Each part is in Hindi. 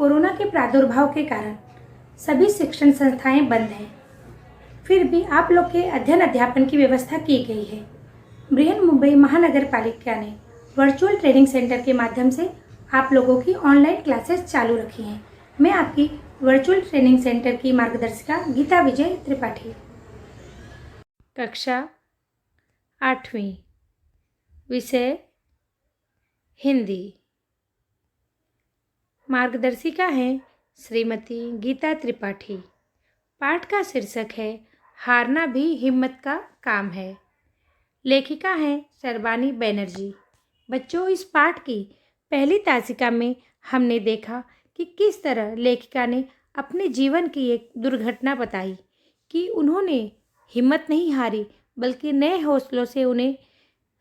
कोरोना के प्रादुर्भाव के कारण सभी शिक्षण संस्थाएं बंद हैं। फिर भी आप लोग के अध्ययन अध्यापन की व्यवस्था की गई है। बृहन्मुंबई महानगर पालिका ने वर्चुअल ट्रेनिंग सेंटर के माध्यम से आप लोगों की ऑनलाइन क्लासेस चालू रखी हैं। मैं आपकी वर्चुअल ट्रेनिंग सेंटर की मार्गदर्शिका गीता विजय त्रिपाठी। कक्षा 8वीं, विषय हिंदी। मार्गदर्शिका हैं श्रीमती गीता त्रिपाठी। पाठ का शीर्षक है हारना भी हिम्मत का काम है। लेखिका हैं शर्बानी बैनर्जी। बच्चों, इस पाठ की पहली तासिका में हमने देखा कि किस तरह लेखिका ने अपने जीवन की एक दुर्घटना बताई कि उन्होंने हिम्मत नहीं हारी, बल्कि नए हौसलों से उन्हें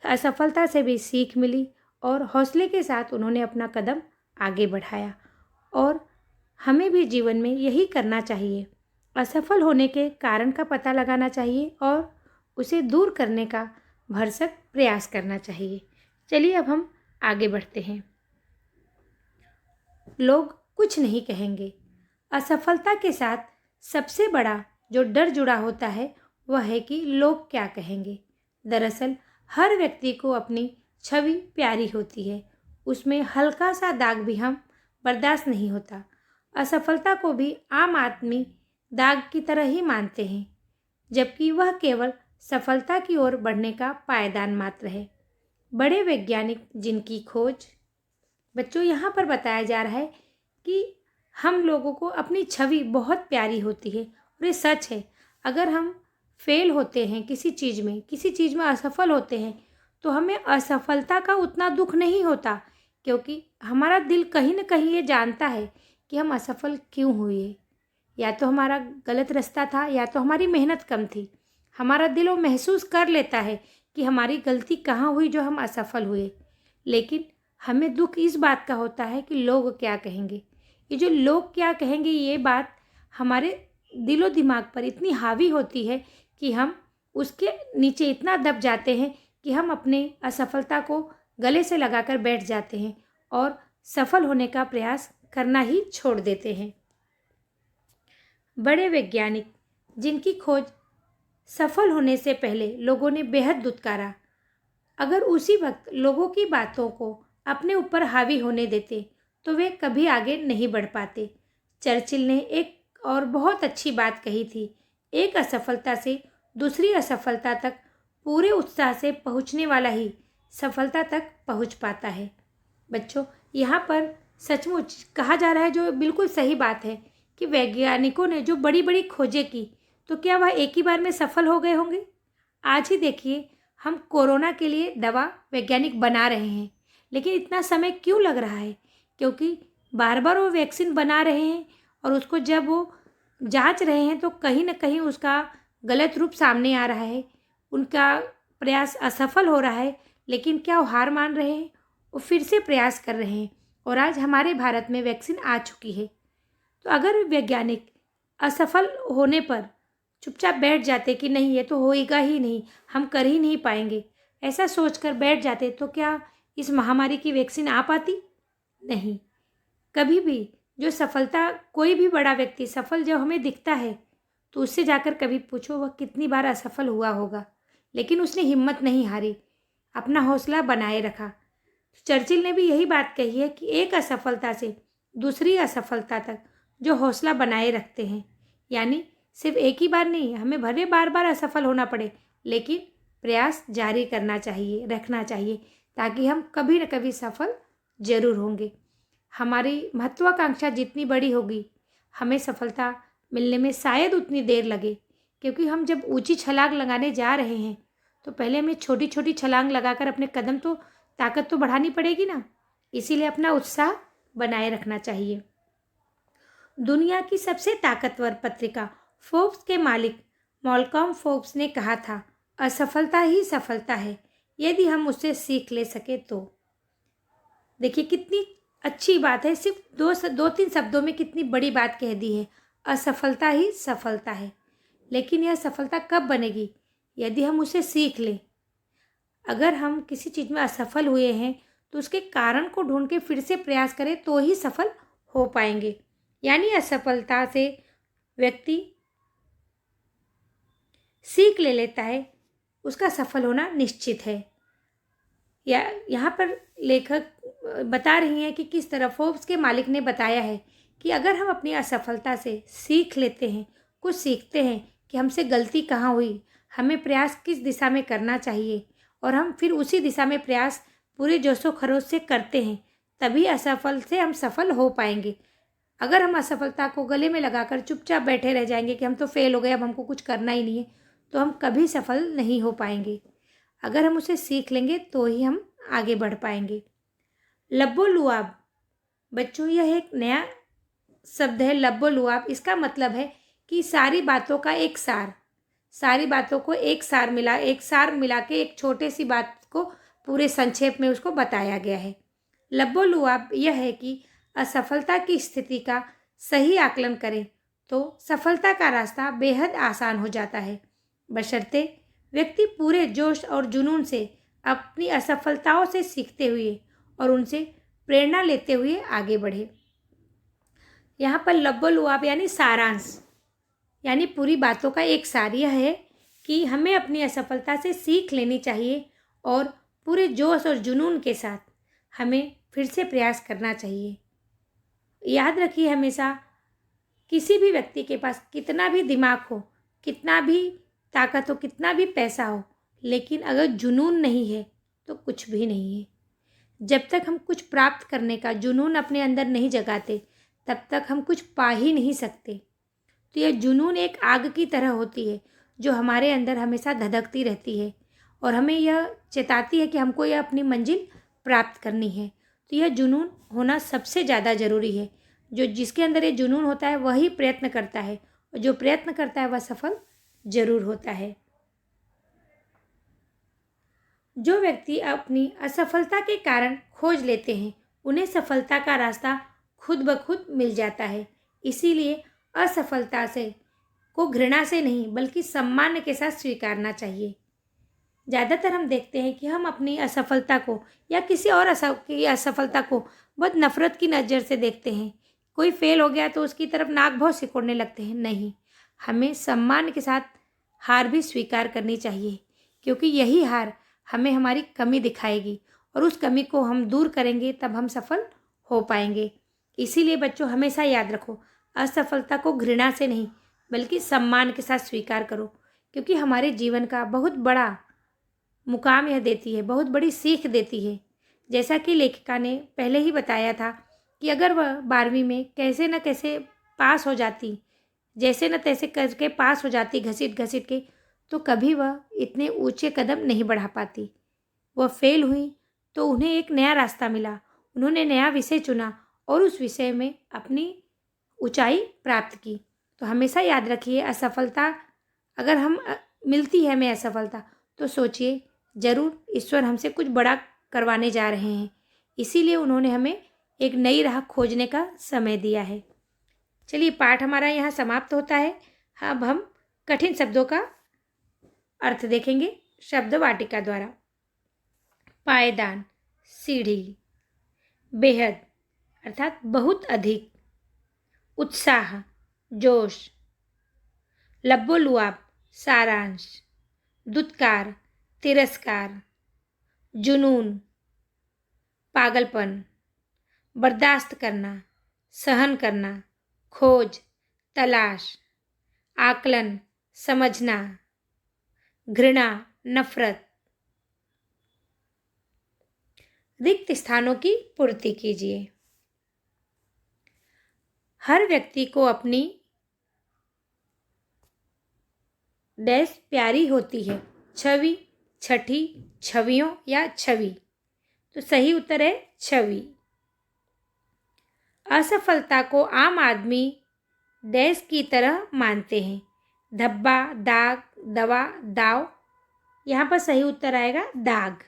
असफलता से भी सीख मिली और हौसले के साथ उन्होंने अपना कदम आगे बढ़ाया। और हमें भी जीवन में यही करना चाहिए। असफल होने के कारण का पता लगाना चाहिए और उसे दूर करने का भरसक प्रयास करना चाहिए। चलिए अब हम आगे बढ़ते हैं। लोग कुछ नहीं कहेंगे। असफलता के साथ सबसे बड़ा जो डर जुड़ा होता है वह है कि लोग क्या कहेंगे। दरअसल हर व्यक्ति को अपनी छवि प्यारी होती है, उसमें हल्का सा दाग भी हम बर्दाश्त नहीं होता। असफलता को भी आम आदमी दाग की तरह ही मानते हैं, जबकि वह केवल सफलता की ओर बढ़ने का पायदान मात्र है। बड़े वैज्ञानिक जिनकी खोज, बच्चों यहाँ पर बताया जा रहा है कि हम लोगों को अपनी छवि बहुत प्यारी होती है और ये सच है। अगर हम फेल होते हैं किसी चीज़ में असफल होते हैं तो हमें असफलता का उतना दुख नहीं होता, क्योंकि हमारा दिल कहीं ना कहीं ये जानता है कि हम असफल क्यों हुए। या तो हमारा गलत रास्ता था या तो हमारी मेहनत कम थी। हमारा दिल वो महसूस कर लेता है कि हमारी गलती कहाँ हुई जो हम असफल हुए। लेकिन हमें दुख इस बात का होता है कि लोग क्या कहेंगे। ये जो लोग क्या कहेंगे ये बात हमारे दिलो दिमाग पर इतनी हावी होती है कि हम उसके नीचे इतना दब जाते हैं कि हम अपने असफलता को गले से लगाकर बैठ जाते हैं और सफल होने का प्रयास करना ही छोड़ देते हैं। बड़े वैज्ञानिक जिनकी खोज सफल होने से पहले लोगों ने बेहद दुत्कारा, अगर उसी वक्त लोगों की बातों को अपने ऊपर हावी होने देते तो वे कभी आगे नहीं बढ़ पाते। चर्चिल ने एक और बहुत अच्छी बात कही थी, एक असफलता से दूसरी असफलता तक पूरे उत्साह से पहुंचने वाला ही सफलता तक पहुंच पाता है। बच्चों, यहाँ पर सचमुच कहा जा रहा है, जो बिल्कुल सही बात है, कि वैज्ञानिकों ने जो बड़ी बड़ी खोजें की तो क्या वह एक ही बार में सफल हो गए होंगे। आज ही देखिए, हम कोरोना के लिए दवा वैज्ञानिक बना रहे हैं, लेकिन इतना समय क्यों लग रहा है? क्योंकि बार बार वो वैक्सीन बना रहे हैं और उसको जब वो जांच रहे हैं तो कहीं ना कहीं उसका गलत रूप सामने आ रहा है, उनका प्रयास असफल हो रहा है। लेकिन क्या वो हार मान रहे हैं? वो फिर से प्रयास कर रहे हैं और आज हमारे भारत में वैक्सीन आ चुकी है। तो अगर वैज्ञानिक असफल होने पर चुपचाप बैठ जाते कि नहीं ये तो होएगा ही नहीं, हम कर ही नहीं पाएंगे, ऐसा सोचकर बैठ जाते, तो क्या इस महामारी की वैक्सीन आ पाती? नहीं। कभी भी जो सफलता, कोई भी बड़ा व्यक्ति सफल जब हमें दिखता है तो उससे जाकर कभी पूछो वह कितनी बार असफल हुआ होगा, लेकिन उसने हिम्मत नहीं हारी, अपना हौसला बनाए रखा। चर्चिल ने भी यही बात कही है कि एक असफलता से दूसरी असफलता तक जो हौसला बनाए रखते हैं, यानी सिर्फ एक ही बार नहीं, हमें भले बार बार असफल होना पड़े, लेकिन प्रयास जारी करना चाहिए, रखना चाहिए, ताकि हम कभी न कभी सफल जरूर होंगे। हमारी महत्वाकांक्षा जितनी बड़ी होगी, हमें सफलता मिलने में शायद उतनी देर लगे, क्योंकि हम जब ऊंची छलांग लगाने जा रहे हैं तो पहले हमें छोटी छोटी छलांग लगाकर अपने कदम तो ताकत तो बढ़ानी पड़ेगी ना। इसीलिए अपना उत्साह बनाए रखना चाहिए। दुनिया की सबसे ताकतवर पत्रिका फोर्ब्स के मालिक मॉलकॉम फोर्ब्स ने कहा था, असफलता ही सफलता है यदि हम उससे सीख ले सके तो। देखिए कितनी अच्छी बात है, सिर्फ दो तीन शब्दों में कितनी बड़ी बात कह दी है। असफलता ही सफलता है, लेकिन यह सफलता कब बनेगी? यदि हम उसे सीख लें। अगर हम किसी चीज़ में असफल हुए हैं तो उसके कारण को ढूंढ के फिर से प्रयास करें तो ही सफल हो पाएंगे। यानी असफलता से व्यक्ति सीख ले लेता है, उसका सफल होना निश्चित है। या यहाँ पर लेखक बता रही हैं कि किस तरह फोर्ब्स के मालिक ने बताया है कि अगर हम अपनी असफलता से सीख लेते हैं, कुछ सीखते हैं कि हमसे गलती कहाँ हुई, हमें प्रयास किस दिशा में करना चाहिए, और हम फिर उसी दिशा में प्रयास पूरे जोशो खरोश से करते हैं, तभी असफल से हम सफल हो पाएंगे। अगर हम असफलता को गले में लगाकर चुपचाप बैठे रह जाएंगे कि हम तो फेल हो गए, अब हमको कुछ करना ही नहीं है, तो हम कभी सफल नहीं हो पाएंगे। अगर हम उसे सीख लेंगे तो ही हम आगे बढ़ पाएंगे। लब्बो-लुआब बच्चों, यह एक नया शब्द है। लब्बो-लुआब, इसका मतलब है कि सारी बातों का एक सार, सारी बातों को एक सार मिला के एक छोटे सी बात को पूरे संक्षेप में उसको बताया गया है। लब्बो-लुआब यह है कि असफलता की स्थिति का सही आकलन करें तो सफलता का रास्ता बेहद आसान हो जाता है, बशर्ते व्यक्ति पूरे जोश और जुनून से अपनी असफलताओं से सीखते हुए और उनसे प्रेरणा लेते हुए आगे बढ़े। यहाँ पर लब्बो-लुआब यानी सारांश, यानी पूरी बातों का एक सार यह है कि हमें अपनी असफलता से सीख लेनी चाहिए और पूरे जोश और जुनून के साथ हमें फिर से प्रयास करना चाहिए। याद रखिए हमेशा, किसी भी व्यक्ति के पास कितना भी दिमाग हो, कितना भी ताकत हो, कितना भी पैसा हो, लेकिन अगर जुनून नहीं है तो कुछ भी नहीं है। जब तक हम कुछ प्राप्त करने का जुनून अपने अंदर नहीं जगाते, तब तक हम कुछ पा ही नहीं सकते। तो यह जुनून एक आग की तरह होती है जो हमारे अंदर हमेशा धधकती रहती है और हमें यह चेताती है कि हमको यह अपनी मंजिल प्राप्त करनी है। तो यह जुनून होना सबसे ज़्यादा ज़रूरी है। जिसके अंदर ये जुनून होता है वही प्रयत्न करता है, और जो प्रयत्न करता है वह सफल जरूर होता है। जो व्यक्ति अपनी असफलता के कारण खोज लेते हैं, उन्हें सफलता का रास्ता खुद ब खुद मिल जाता है। इसीलिए असफलता से को घृणा से नहीं बल्कि सम्मान के साथ स्वीकारना चाहिए। ज़्यादातर हम देखते हैं कि हम अपनी असफलता को या किसी और की असफलता को बहुत नफरत की नज़र से देखते हैं। कोई फेल हो गया तो उसकी तरफ नाक भौं सिकोड़ने लगते हैं। नहीं, हमें सम्मान के साथ हार भी स्वीकार करनी चाहिए, क्योंकि यही हार हमें हमारी कमी दिखाएगी और उस कमी को हम दूर करेंगे तब हम सफल हो पाएंगे। इसीलिए बच्चों, हमेशा याद रखो, असफलता को घृणा से नहीं बल्कि सम्मान के साथ स्वीकार करो, क्योंकि हमारे जीवन का बहुत बड़ा मुकाम यह देती है, बहुत बड़ी सीख देती है। जैसा कि लेखिका ने पहले ही बताया था कि अगर वह 12वीं में कैसे न कैसे पास हो जाती, जैसे न तैसे करके पास हो जाती घसीट घसीट के, तो कभी वह इतने ऊंचे कदम नहीं बढ़ा पाती। वह फेल हुई तो उन्हें एक नया रास्ता मिला, उन्होंने नया विषय चुना और उस विषय में अपनी ऊंचाई प्राप्त की। तो हमेशा याद रखिए, असफलता अगर मिलती है हमें असफलता, तो सोचिए जरूर ईश्वर हमसे कुछ बड़ा करवाने जा रहे हैं। इसीलिए उन्होंने हमें एक नई राह खोजने का समय दिया है। चलिए, पाठ हमारा यहाँ समाप्त होता है। अब हम कठिन शब्दों का अर्थ देखेंगे शब्द वाटिका द्वारा। पायदान, सीढ़ी। बेहद अर्थात बहुत अधिक। उत्साह, जोश। लब्बो-लुआब, सारांश। दुत्कार, तिरस्कार। जुनून, पागलपन। बर्दाश्त करना, सहन करना। खोज, तलाश। आकलन, समझना। घृणा, नफरत। रिक्त स्थानों की पूर्ति कीजिए। हर व्यक्ति को अपनी डैश प्यारी होती है, छवि, छठी, छवियों या छवि। तो सही उत्तर है छवि। असफलता को आम आदमी डैश की तरह मानते हैं, धब्बा, दाग, दवा, दाव। यहाँ पर सही उत्तर आएगा दाग।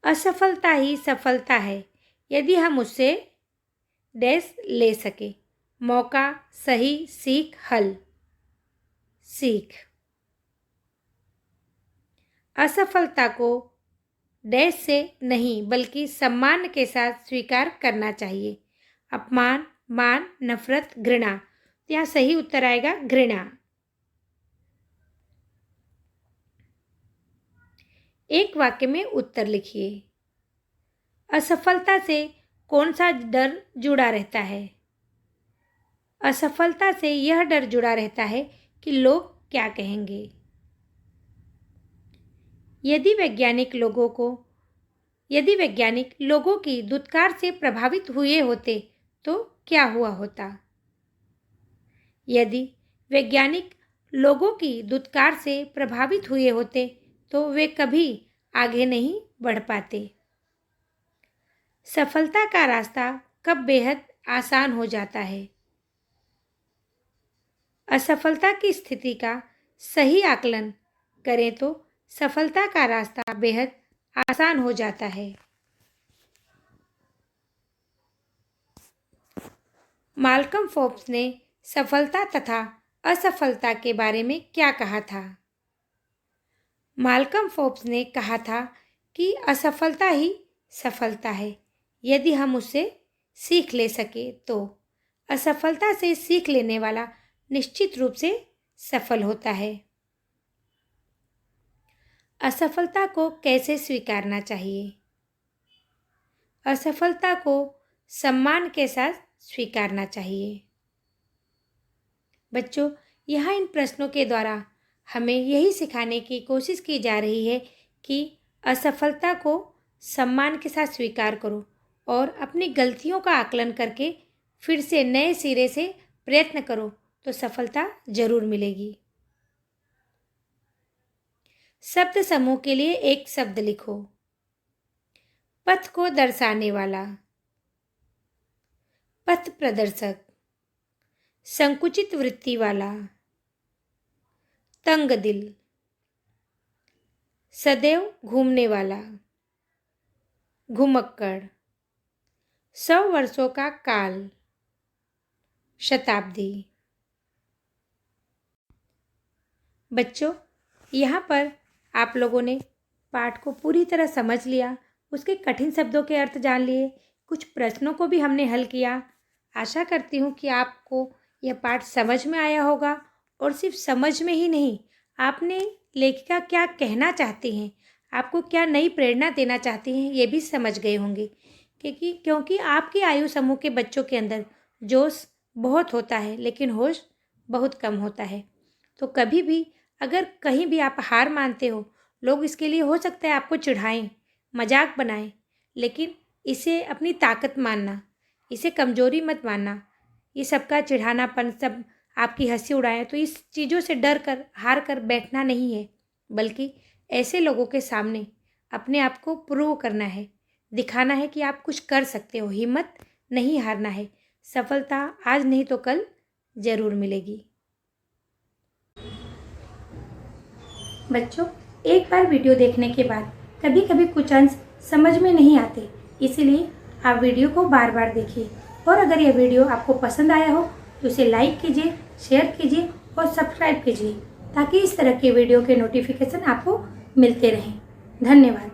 असफलता ही सफलता है यदि हम उससे डैश ले सके। मौका, सही, सीख, हल। सीख। असफलता को डैश से नहीं बल्कि सम्मान के साथ स्वीकार करना चाहिए। अपमान, मान, नफरत, घृणा। तो यहाँ सही उत्तर आएगा घृणा। एक वाक्य में उत्तर लिखिए। असफलता से कौन सा डर जुड़ा रहता है? असफलता से यह डर जुड़ा रहता है कि लोग क्या कहेंगे। यदि वैज्ञानिक लोगों की दुत्कार से प्रभावित हुए होते तो क्या हुआ होता? यदि वैज्ञानिक लोगों की दुत्कार से प्रभावित हुए होते तो वे कभी आगे नहीं बढ़ पाते। सफलता का रास्ता कब बेहद आसान हो जाता है? असफलता की स्थिति का सही आकलन करें तो सफलता का रास्ता बेहद आसान हो जाता है। माल्कम फोर्ब्स ने सफलता तथा असफलता के बारे में क्या कहा था? माल्कम फोर्ब्स ने कहा था कि असफलता ही सफलता है यदि हम उससे सीख ले सके तो। असफलता से सीख लेने वाला निश्चित रूप से सफल होता है। असफलता को कैसे स्वीकारना चाहिए? असफलता को सम्मान के साथ स्वीकारना चाहिए। बच्चों, यहाँ इन प्रश्नों के द्वारा हमें यही सिखाने की कोशिश की जा रही है कि असफलता को सम्मान के साथ स्वीकार करो और अपनी गलतियों का आकलन करके फिर से नए सिरे से प्रयत्न करो तो सफलता जरूर मिलेगी। शब्द समूह के लिए एक शब्द लिखो। पथ को दर्शाने वाला, पथ प्रदर्शक, संकुचित वृत्ति वाला, तंग दिल, सदैव घूमने वाला, घुमक्कड़, 100 वर्षों का काल, शताब्दी। बच्चों, यहाँ पर आप लोगों ने पाठ को पूरी तरह समझ लिया, उसके कठिन शब्दों के अर्थ जान लिए, कुछ प्रश्नों को भी हमने हल किया। आशा करती हूँ कि आपको यह पाठ समझ में आया होगा और सिर्फ समझ में ही नहीं, आपने लेखिका क्या कहना चाहती हैं, आपको क्या नई प्रेरणा देना चाहती हैं, ये भी समझ गए होंगे। क्योंकि आपकी आयु समूह के बच्चों के अंदर जोश बहुत होता है लेकिन होश बहुत कम होता है। तो कभी भी अगर कहीं भी आप हार मानते हो, लोग इसके लिए हो सकता है आपको चिढ़ाएं, मजाक बनाएं, लेकिन इसे अपनी ताकत मानना, इसे कमजोरी मत मानना। ये सबका चिढ़ानापन, सब आपकी हंसी उड़ाएं तो इस चीज़ों से डर कर हार कर बैठना नहीं है, बल्कि ऐसे लोगों के सामने अपने आप को प्रूव करना है, दिखाना है कि आप कुछ कर सकते हो, हिम्मत नहीं हारना है। सफलता आज नहीं तो कल जरूर मिलेगी। बच्चों, एक बार वीडियो देखने के बाद कभी कभी कुछ अंश समझ में नहीं आते, इसीलिए आप वीडियो को बार बार देखिए और अगर यह वीडियो आपको पसंद आया हो तो इसे लाइक कीजिए, शेयर कीजिए और सब्सक्राइब कीजिए ताकि इस तरह के वीडियो के नोटिफिकेशन आपको मिलते रहें। धन्यवाद।